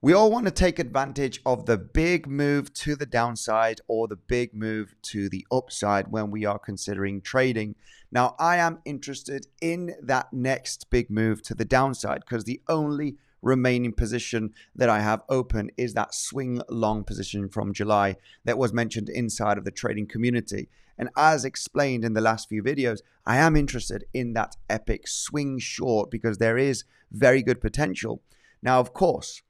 We all want to take advantage of the big move to the downside or the big move to the upside when we are considering trading. Now, I am interested in that next big move to the downside because the only remaining position that I have open is that swing long position from July that was mentioned inside of the trading community. And as explained in the last few videos, I am interested in that epic swing short because there is very good potential. Now, of course,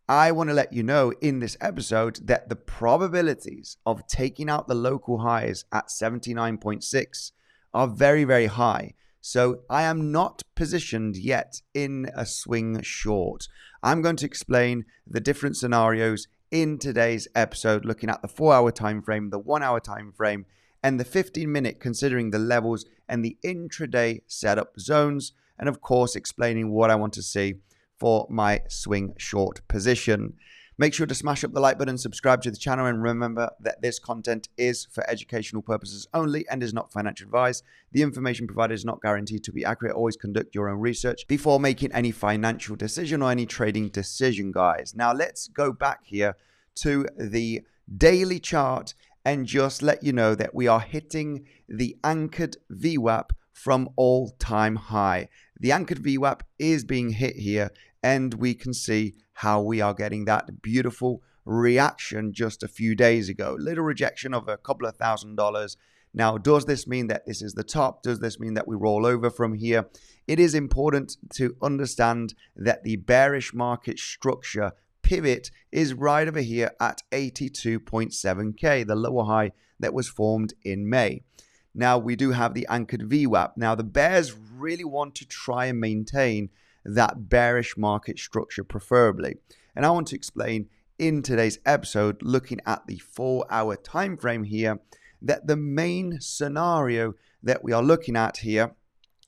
I want to let you know in this episode that the probabilities of taking out the local highs at 79.6 are very, very high. So I am not positioned yet in a swing short. I'm going to explain the different scenarios in today's episode, looking at the 4-hour time frame, the 1-hour time frame, and the 15-minute, considering the levels and the intraday setup zones, and of course explaining what I want to see for my swing short position. Make sure to smash up the like button, subscribe to the channel, and remember that this content is for educational purposes only and is not financial advice. The information provided is not guaranteed to be accurate. Always conduct your own research before making any financial decision or any trading decision, guys. Now let's go back here to the daily chart and just let you know that we are hitting the anchored VWAP from all-time high. The anchored VWAP is being hit here, and we can see how we are getting that beautiful reaction just a few days ago. Little rejection of a couple of $1,000. Now, does this mean that this is the top? Does this mean that we roll over from here? It is important to understand that the bearish market structure pivot is right over here at 82.7K, the lower high that was formed in May. Now, we do have the anchored VWAP. Now, the bears really want to try and maintain that bearish market structure preferably. And I want to explain in today's episode, looking at the 4-hour time frame here, that the main scenario that we are looking at here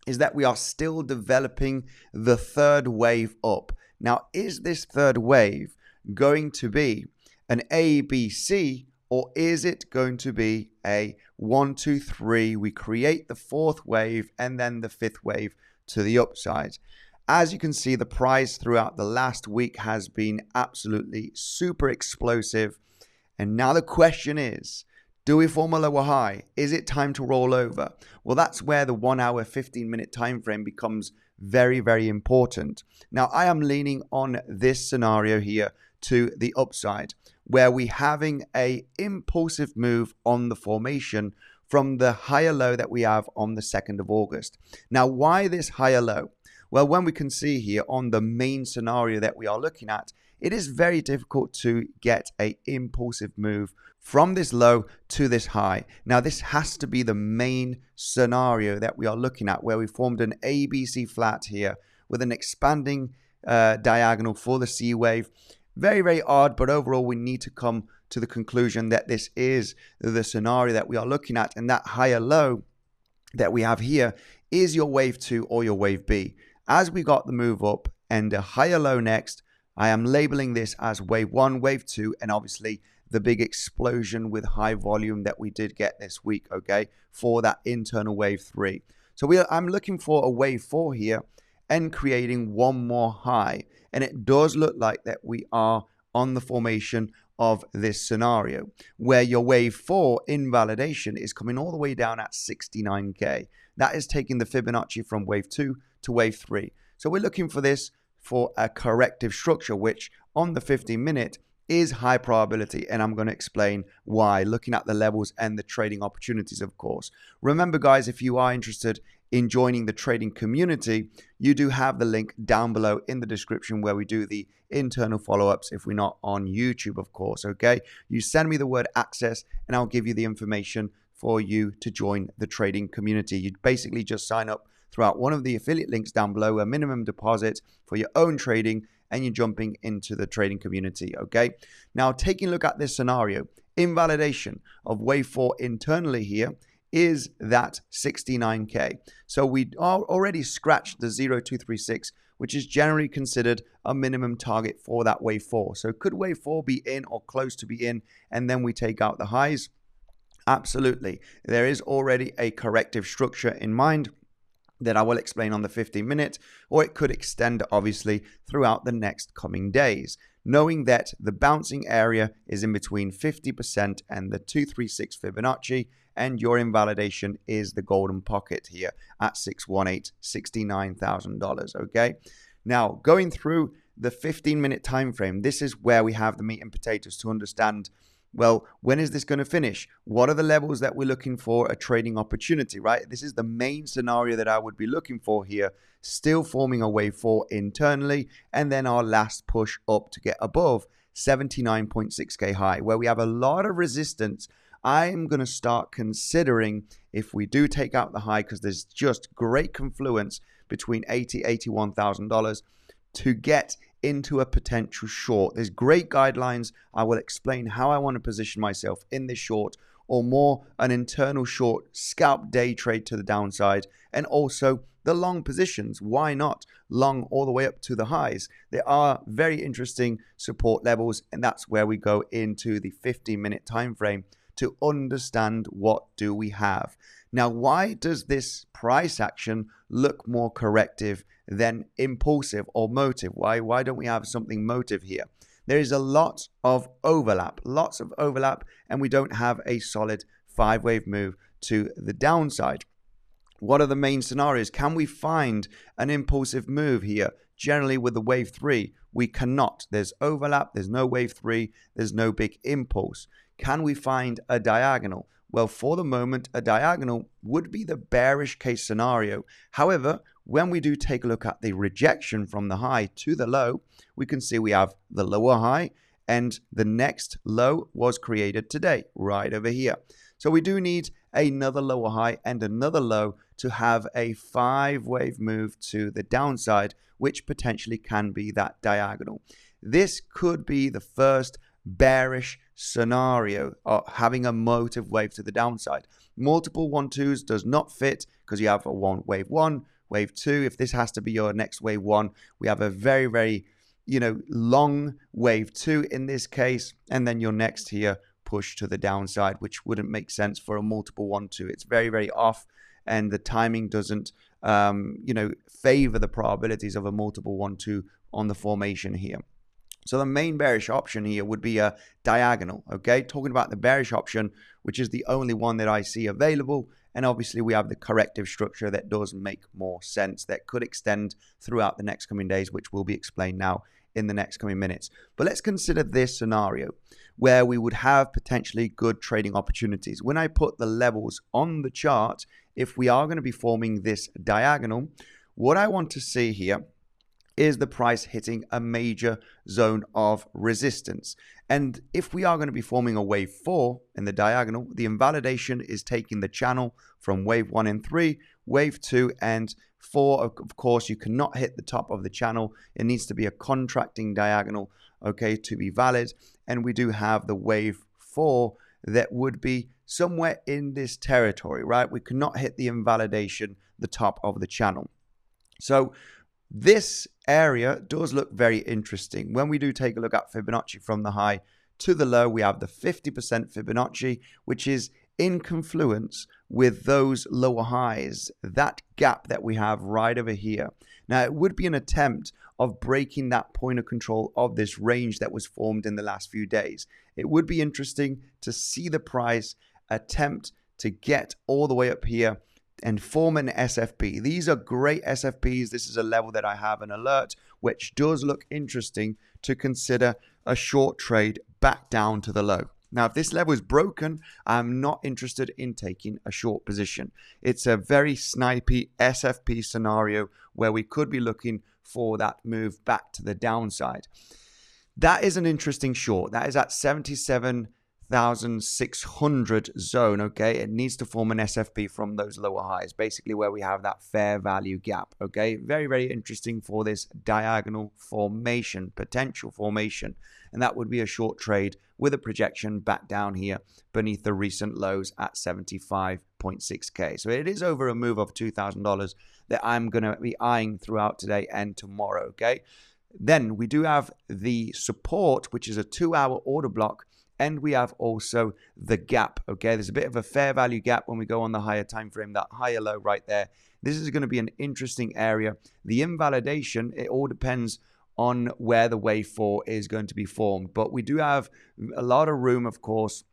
is that we are still developing the third wave up. Now, is this third wave going to be an A, B, C, or is it going to be a 1, 2, 3? We create the fourth wave and then the fifth wave to the upside. As you can see, the price throughout the last week has been absolutely super explosive. And now the question is, do we form a lower high? Is it time to roll over? Well, that's where the 1-hour, 15-minute time frame becomes very, very important. Now, I am leaning on this scenario here to the upside, where we're having a impulsive move on the formation from the higher low that we have on the 2nd of August. Now, why this higher low? Well, when we can see here on the main scenario that we are looking at, it is very difficult to get an impulsive move from this low to this high. Now, this has to be the main scenario that we are looking at, where we formed an ABC flat here with an expanding diagonal for the C wave. Very, very odd, but overall we need to come to the conclusion that this is the scenario that we are looking at, and that higher low that we have here is your wave 2 or your wave B. As we got the move up and a higher low next, I am labeling this as wave 1, wave 2, and obviously the big explosion with high volume that we did get this week, okay, for that internal wave 3. So I'm looking for a wave 4 here and creating one more high. And it does look like that we are on the formation of this scenario, where your wave 4 invalidation is coming all the way down at 69K. That is taking the Fibonacci from wave 2 to wave 3. So we're looking for this for a corrective structure, which on the 15-minute is high probability, and I'm going to explain why, looking at the levels and the trading opportunities, of course. Remember, guys, if you are interested in joining the trading community, you do have the link down below in the description, where we do the internal follow-ups if we're not on YouTube, of course, okay? You send me the word access and I'll give you the information for you to join the trading community. You basically just sign up throughout one of the affiliate links down below, a minimum deposit for your own trading, and you're jumping into the trading community, okay? Now, taking a look at this scenario, invalidation of wave 4 internally here is that 69K. So we are already scratched the 0236, which is generally considered a minimum target for that wave 4. So could wave 4 be in or close to be in, and then we take out the highs? Absolutely. There is already a corrective structure in mind that I will explain on the 15-minute, or it could extend obviously throughout the next coming days. knowing that the bouncing area is in between 50% and the 236 Fibonacci, and your invalidation is the golden pocket here at 618, $69,000, okay? Now, going through the 15-minute time frame, this is where we have the meat and potatoes to understand, well, when is this going to finish? What are the levels that we're looking for a trading opportunity, right? This is the main scenario that I would be looking for here, still forming a wave 4 internally, and then our last push up to get above 79.6K high, where we have a lot of resistance. I'm going to start considering if we do take out the high, because there's just great confluence between $80,000, $81,000 to get into a potential short. There's great guidelines. I will explain how I want to position myself in this short, or more an internal short scalp day trade to the downside, and also the long positions. Why not long all the way up to the highs? There are very interesting support levels, and that's where we go into the 15-minute time frame to understand what do we have. Now, why does this price action look more corrective than impulsive or motive? Why don't we have something motive here? There is a lot of overlap, and we don't have a solid 5-wave move to the downside. What are the main scenarios? Can we find an impulsive move here? Generally with the wave 3, we cannot. There's overlap, there's no wave 3, there's no big impulse. Can we find a diagonal? Well, for the moment, a diagonal would be the bearish case scenario. However, when we do take a look at the rejection from the high to the low, we can see we have the lower high, and the next low was created today, right over here. So we do need another lower high and another low to have a 5-wave move to the downside, which potentially can be that diagonal. This could be the first bearish scenario of having a motive wave to the downside. Multiple 1-2s does not fit because you have a wave 1, wave 2. If this has to be your next wave 1, we have a very, very, long wave 2 in this case, and then your next here push to the downside, which wouldn't make sense for a multiple 1-2. It's very, very off, and the timing doesn't favor the probabilities of a multiple 1-2 on the formation here. So the main bearish option here would be a diagonal, okay? Talking about the bearish option, which is the only one that I see available. And obviously we have the corrective structure that does make more sense, that could extend throughout the next coming days, which will be explained now in the next coming minutes. But let's consider this scenario where we would have potentially good trading opportunities. When I put the levels on the chart, if we are going to be forming this diagonal, what I want to see here is the price hitting a major zone of resistance. And if we are going to be forming a wave 4 in the diagonal, the invalidation is taking the channel from wave 1 and 3, wave 2 and 4. Of course, you cannot hit the top of the channel. It needs to be a contracting diagonal, okay, to be valid. And we do have the wave 4 that would be somewhere in this territory, right? We cannot hit the invalidation, the top of the channel. So this area does look very interesting. When we do take a look at Fibonacci from the high to the low, we have the 50% Fibonacci, which is in confluence with those lower highs, that gap that we have right over here. Now, it would be an attempt of breaking that point of control of this range that was formed in the last few days. It would be interesting to see the price attempt to get all the way up here and form an SFP. These are great SFPs. This is a level that I have an alert, which does look interesting to consider a short trade back down to the low. Now, if this level is broken, I'm not interested in taking a short position. It's a very snipey SFP scenario where we could be looking for that move back to the downside. That is an interesting short. That is at 77,600 zone, okay? It needs to form an SFP from those lower highs, basically where we have that fair value gap, okay? Very, very interesting for this diagonal formation, potential formation. And that would be a short trade with a projection back down here beneath the recent lows at 75.6K. So it is over a move of $2,000 that I'm going to be eyeing throughout today and tomorrow, okay? Then we do have the support, which is a 2-hour order block. And we have also the gap, okay? There's a bit of a fair value gap when we go on the higher time frame, that higher low right there. This is going to be an interesting area. The invalidation, it all depends on where the wave 4 is going to be formed. But we do have a lot of room, of course,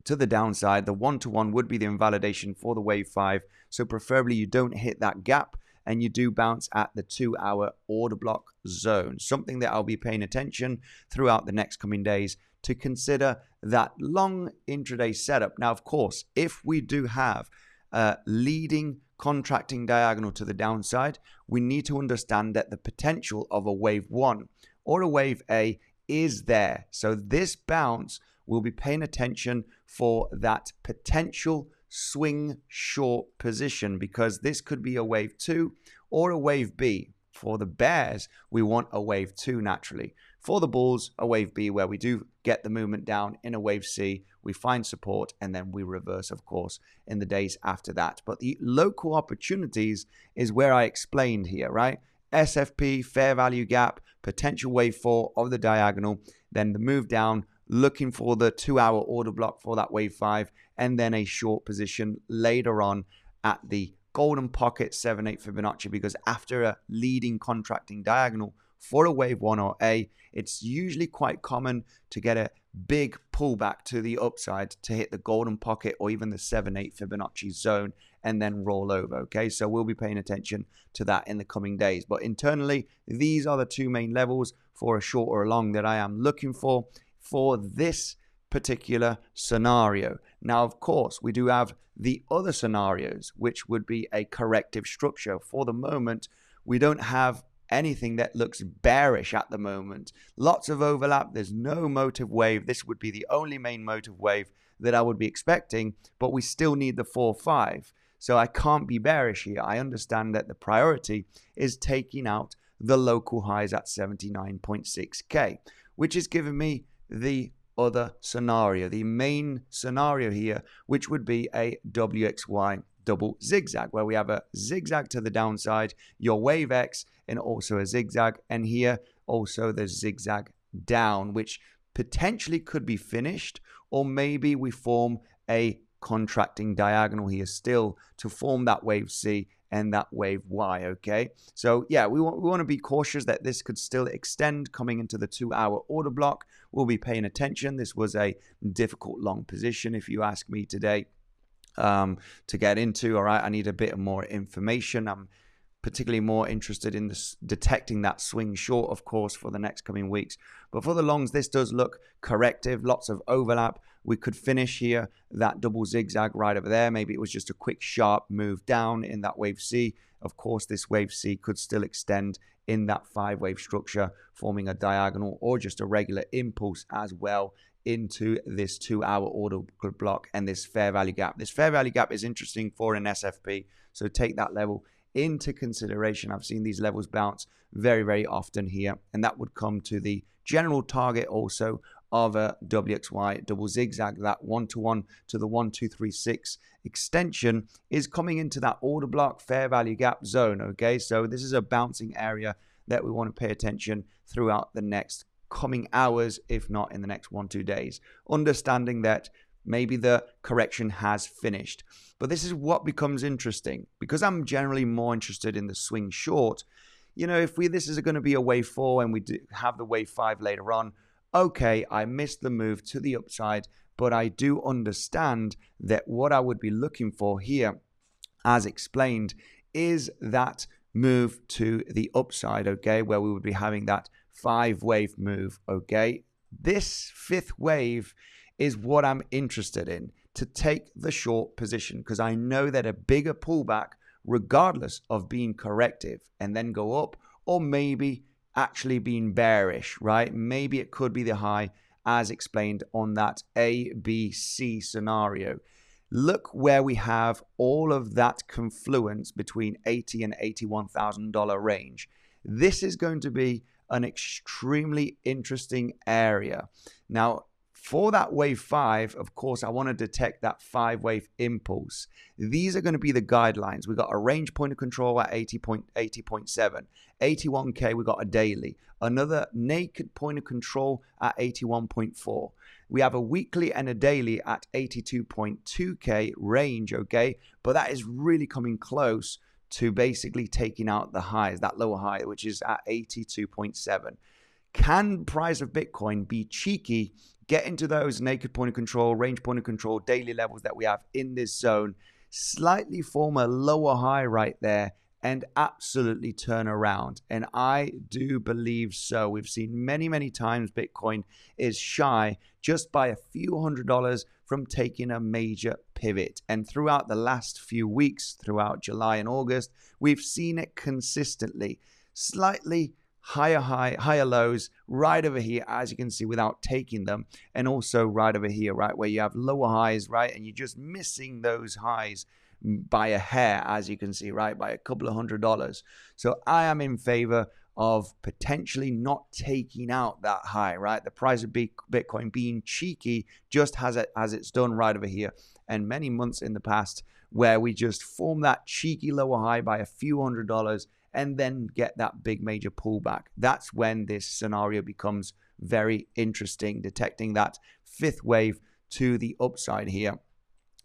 to the downside. The 1-to-1 would be the invalidation for the wave 5. So preferably you don't hit that gap and you do bounce at the 2-hour order block zone. Something that I'll be paying attention throughout the next coming days to consider that long intraday setup. Now, of course, if we do have a leading contracting diagonal to the downside, we need to understand that the potential of a wave 1 or a wave A is there. So this bounce, we'll be paying attention for that potential swing short position, because this could be a wave 2 or a wave B. For the bears, we want a wave 2 naturally. For the bulls, a wave B, where we do get the movement down in a wave C, we find support, and then we reverse, of course, in the days after that. But the local opportunities is where I explained here, right? SFP, fair value gap, potential wave 4 of the diagonal, then the move down, looking for the 2-hour order block for that wave 5, and then a short position later on at the golden pocket 7/8 Fibonacci, because after a leading contracting diagonal for a wave 1 or A, it's usually quite common to get a big pullback to the upside to hit the golden pocket or even the 7/8 Fibonacci zone and then roll over. Okay, so we'll be paying attention to that in the coming days. But internally, these are the two main levels for a short or a long that I am looking for this particular scenario. Now, of course, we do have the other scenarios, which would be a corrective structure. For the moment, we don't have anything that looks bearish at the moment. Lots of overlap. There's no motive wave. This would be the only main motive wave that I would be expecting, but we still need the 4-5. So I can't be bearish here. I understand that the priority is taking out the local highs at 79.6K, which is giving me the other scenario, the main scenario here, which would be a WXY double zigzag, where we have a zigzag to the downside, your wave X, and also a zigzag, and here also the zigzag down, which potentially could be finished, or maybe we form a contracting diagonal here still to form that wave C and that wave Y. Okay, so yeah, we want to be cautious that this could still extend coming into the 2-hour order block. We'll be paying attention. This was a difficult long position, if you ask me today, to get into. All right, I need a bit more information. I'm particularly more interested in this, detecting that swing short, of course, for the next coming weeks. But for the longs, this does look corrective, lots of overlap. We could finish here that double zigzag right over there. Maybe it was just a quick sharp move down in that wave C. Of course, this wave C could still extend in that 5-wave structure, forming a diagonal or just a regular impulse as well into this 2-hour order block and this fair value gap. This fair value gap is interesting for an SFP, so take that level into consideration. I've seen these levels bounce very, very often here, and that would come to the general target also of a WXY double zigzag. That 1-to-1 to the 1236 extension is coming into that order block fair value gap zone. Okay, so this is a bouncing area that we want to pay attention throughout the next coming hours, if not in the next 1-2 days, understanding that maybe the correction has finished. But this is what becomes interesting, because I'm generally more interested in the swing short. You know, if this is going to be a wave 4 and we do have the wave 5 later on, okay, I missed the move to the upside, but I do understand that what I would be looking for here, as explained, is that move to the upside, okay, where we would be having that 5-wave move, okay. This 5th wave is what I'm interested in, to take the short position, because I know that a bigger pullback, regardless of being corrective and then go up, or maybe actually being bearish, right? Maybe it could be the high as explained on that ABC scenario. Look where we have all of that confluence between $80,000 and $81,000 range. This is going to be an extremely interesting area. Now, for that wave 5, of course, I want to detect that 5-wave impulse. These are going to be the guidelines. We got a range point of control at 80.7, 81K, we got a daily, another naked point of control at 81.4. We have a weekly and a daily at 82.2K range, okay? But that is really coming close to basically taking out the highs, that lower high, which is at 82.7. Can price of Bitcoin be cheeky, get into those naked point of control, range point of control, daily levels that we have in this zone, slightly form a lower high right there, and absolutely turn around? And I do believe so. We've seen many, many times Bitcoin is shy just by a few $100s from taking a major pivot. And throughout the last few weeks, throughout July and August, we've seen it consistently. Slightly higher lows right over here, as you can see, without taking them, and also right over here, right, where you have lower highs, right, and you're just missing those highs by a hair, as you can see, right, by a couple of $100s. So I am in favor of potentially not taking out that high, right? The price of Bitcoin being cheeky, just as it's done right over here, and many months in the past where we just form that cheeky lower high by a few $100s and then get that big major pullback. That's when this scenario becomes very interesting, detecting that fifth wave to the upside here,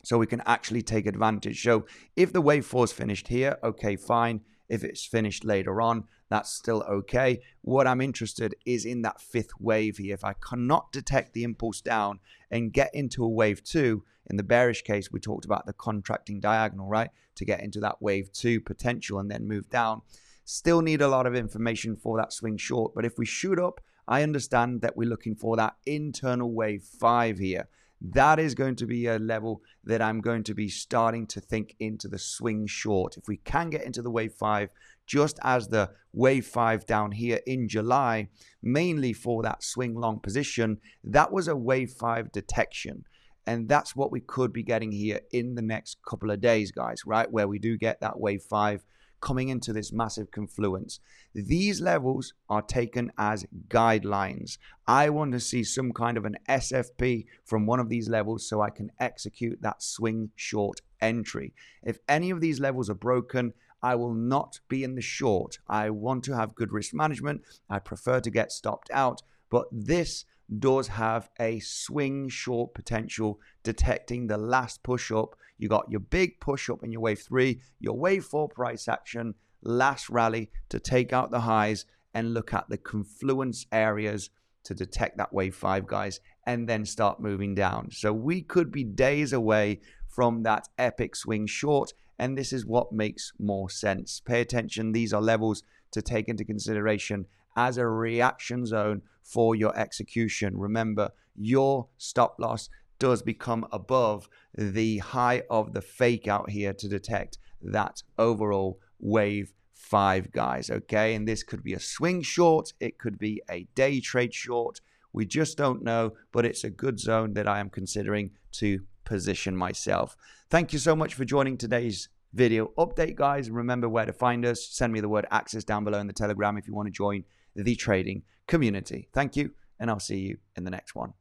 so we can actually take advantage. So if the wave 4 is finished here, okay, fine. If it's finished later on, that's still okay. What I'm interested is in that fifth wave here. If I cannot detect the impulse down and get into a wave 2, in the bearish case, we talked about the contracting diagonal, right? To get into that wave 2 potential and then move down. Still need a lot of information for that swing short. But if we shoot up, I understand that we're looking for that internal wave 5 here. That is going to be a level that I'm going to be starting to think into the swing short. If we can get into the wave 5, just as the wave 5 down here in July, mainly for that swing long position, that was a wave 5 detection. And that's what we could be getting here in the next couple of days, guys, right? Where we do get that wave 5 coming into this massive confluence. These levels are taken as guidelines. I want to see some kind of an SFP from one of these levels so I can execute that swing short entry. If any of these levels are broken, I will not be in the short. I want to have good risk management. I prefer to get stopped out, but this does have a swing short potential, detecting the last push up. You got your big push up in your wave 3, your wave 4 price action, last rally to take out the highs and look at the confluence areas to detect that wave 5, guys, and then start moving down. So we could be days away from that epic swing short, and this is what makes more sense. Pay attention. These are levels to take into consideration as a reaction zone for your execution. Remember, your stop loss does become above the high of the fake out here to detect that overall wave 5, guys, okay? And this could be a swing short, it could be a day trade short. We just don't know, but it's a good zone that I am considering to position myself. Thank you so much for joining today's video update, guys. Remember where to find us. Send me the word access down below in the Telegram if you want to join the trading community. Thank you, and I'll see you in the next one.